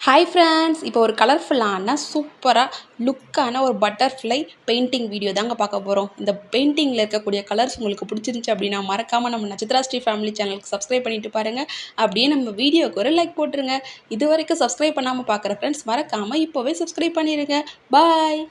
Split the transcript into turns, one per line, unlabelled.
Hi friends, இப்போ ஒரு கலர்ஃபுல்லான சூப்பராக லுக்கான ஒரு பட்டர்ஃப்ளை பெயிண்டிங் வீடியோ தாங்க பார்க்க போகிறோம். இந்த பெயிண்டிங்கில் இருக்கக்கூடிய கலர்ஸ் உங்களுக்கு பிடிச்சிருந்துச்சி அப்படின்னா மறக்காமல் நம்ம நட்சத்திரா ஸ்ரீ ஃபேமிலி சேனலுக்கு சப்ஸ்கிரைப் பண்ணிட்டு பாருங்கள். அப்படியே நம்ம வீடியோக்கு ஒரு லைக் போட்டுருங்க. இது வரைக்கும் சப்ஸ்கிரைப் பண்ணாமல் பார்க்குற ஃப்ரெண்ட்ஸ் மறக்காமல் இப்போவே சப்ஸ்கிரைப் பண்ணிடுங்க. பாய்.